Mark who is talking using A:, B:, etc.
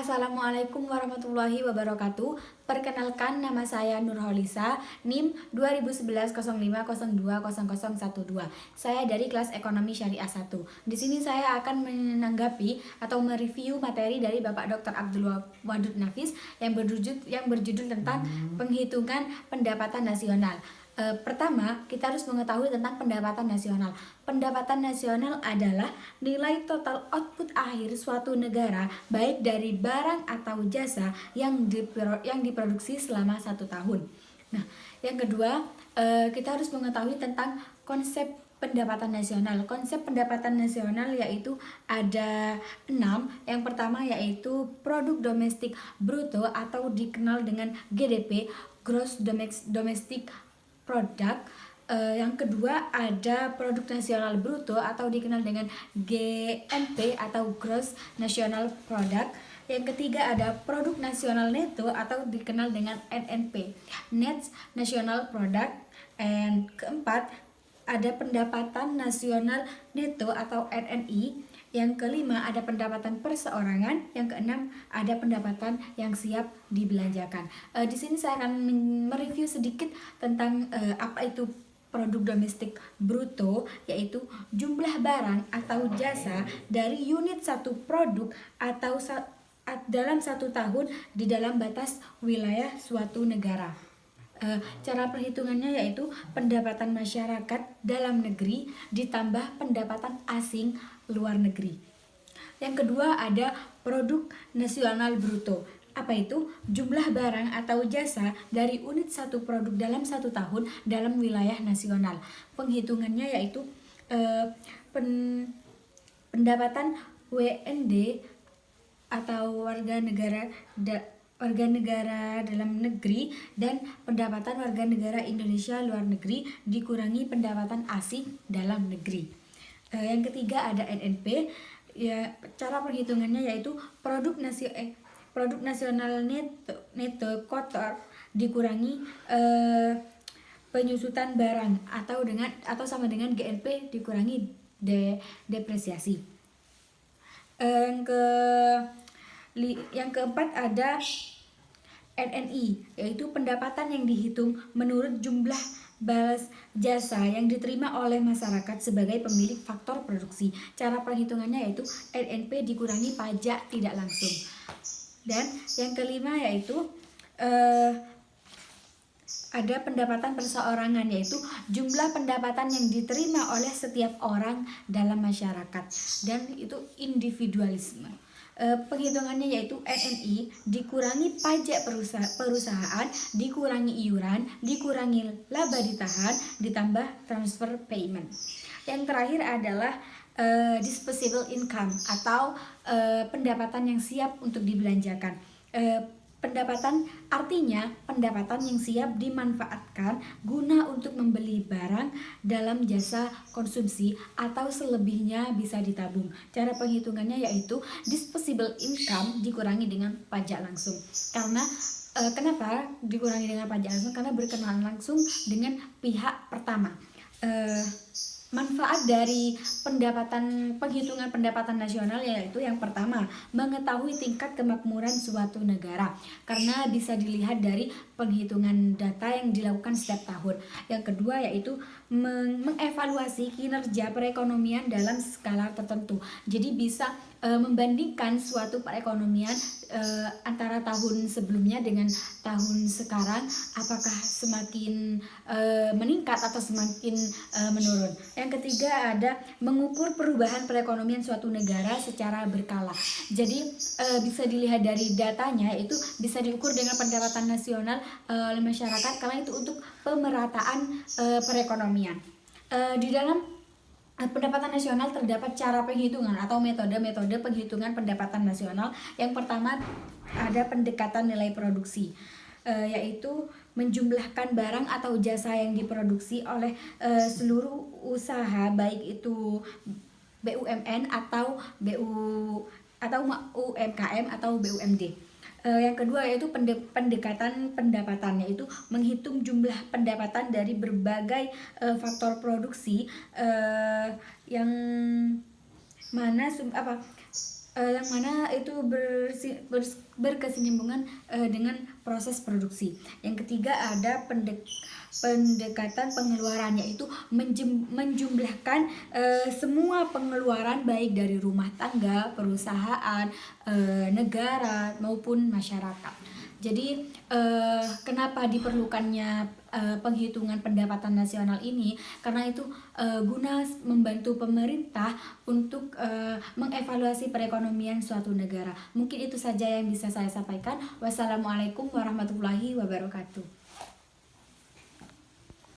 A: Assalamualaikum warahmatullahi wabarakatuh. Perkenalkan, nama saya Nurholisa, NIM 2011 05020012. Saya dari kelas Ekonomi Syariah 1. Di sini saya akan menanggapi atau mereview materi dari Bapak Dr. Abdul Wadud Nafis yang berjudul tentang penghitungan pendapatan nasional. Pertama, kita harus mengetahui tentang pendapatan nasional. Pendapatan nasional adalah nilai total output akhir suatu negara, baik dari barang atau jasa yang diproduksi selama 1 tahun. Nah, yang kedua, kita harus mengetahui tentang konsep pendapatan nasional. Konsep pendapatan nasional yaitu ada 6. Yang pertama yaitu produk domestik bruto atau dikenal dengan GDP, Gross Domestic Product. Yang kedua ada produk nasional bruto atau dikenal dengan GNP atau Gross National Product. Yang ketiga ada produk nasional neto atau dikenal dengan NNP, Net National Product. Dan keempat ada pendapatan nasional neto atau NNI. Yang kelima ada pendapatan perseorangan. Yang keenam ada pendapatan yang siap dibelanjakan. Di sini saya akan mereview sedikit tentang apa itu produk domestik bruto, yaitu jumlah barang atau jasa dari unit satu produk atau dalam 1 tahun di dalam batas wilayah suatu negara. Cara perhitungannya yaitu pendapatan masyarakat dalam negeri ditambah pendapatan asing luar negeri. Yang kedua ada produk nasional bruto. Apa itu? Jumlah barang atau jasa dari unit satu produk dalam 1 tahun dalam wilayah nasional. Penghitungannya yaitu pendapatan WND atau warga negara dalam negeri dan pendapatan warga negara Indonesia luar negeri dikurangi pendapatan asing dalam negeri. Yang ketiga ada NNP. Ya, cara perhitungannya yaitu produk nasional neto kotor dikurangi penyusutan barang atau sama dengan GNP dikurangi depresiasi. Yang keempat ada NNI, yaitu pendapatan yang dihitung menurut jumlah balas jasa yang diterima oleh masyarakat sebagai pemilik faktor produksi. Cara perhitungannya yaitu NNP dikurangi pajak tidak langsung. Dan yang kelima yaitu ada pendapatan perseorangan, yaitu jumlah pendapatan yang diterima oleh setiap orang dalam masyarakat, dan itu individualisme. Penghitungannya yaitu NNI dikurangi pajak perusahaan, dikurangi iuran, dikurangi laba ditahan, ditambah transfer payment. Yang terakhir adalah disposable income atau pendapatan yang siap untuk dibelanjakan. Pendapatan artinya pendapatan yang siap dimanfaatkan guna untuk membeli barang dalam jasa konsumsi atau selebihnya bisa ditabung. Cara penghitungannya yaitu disposable income dikurangi dengan pajak langsung. Kenapa dikurangi dengan pajak langsung? Karena berkenaan langsung dengan pihak pertama. Manfaat dari penghitungan pendapatan nasional yaitu yang pertama, mengetahui tingkat kemakmuran suatu negara karena bisa dilihat dari penghitungan data yang dilakukan setiap tahun. Yang kedua yaitu mengevaluasi kinerja perekonomian dalam skala tertentu. Jadi bisa membandingkan suatu perekonomian antara tahun sebelumnya dengan tahun sekarang, apakah semakin meningkat atau semakin menurun. Yang ketiga ada mengukur perubahan perekonomian suatu negara secara berkala. Jadi bisa dilihat dari datanya, itu bisa diukur dengan pendapatan nasional oleh masyarakat karena itu untuk pemerataan perekonomian. Di dalam pendapatan nasional terdapat cara penghitungan atau metode penghitungan pendapatan nasional. Yang pertama ada pendekatan nilai produksi, yaitu menjumlahkan barang atau jasa yang diproduksi oleh seluruh usaha, baik itu BUMN atau UMKM atau BUMD. Yang kedua yaitu pendekatan pendapatan, yaitu menghitung jumlah pendapatan dari berbagai faktor produksi yang mana yang mana itu berkesinambungan dengan proses produksi. Yang ketiga ada pendekatan pengeluaran, yaitu menjumlahkan semua pengeluaran baik dari rumah tangga, perusahaan, negara maupun masyarakat. Jadi kenapa diperlukannya penghitungan pendapatan nasional ini? Karena itu guna membantu pemerintah untuk mengevaluasi perekonomian suatu negara. Mungkin itu saja yang bisa saya sampaikan. Wassalamualaikum warahmatullahi wabarakatuh.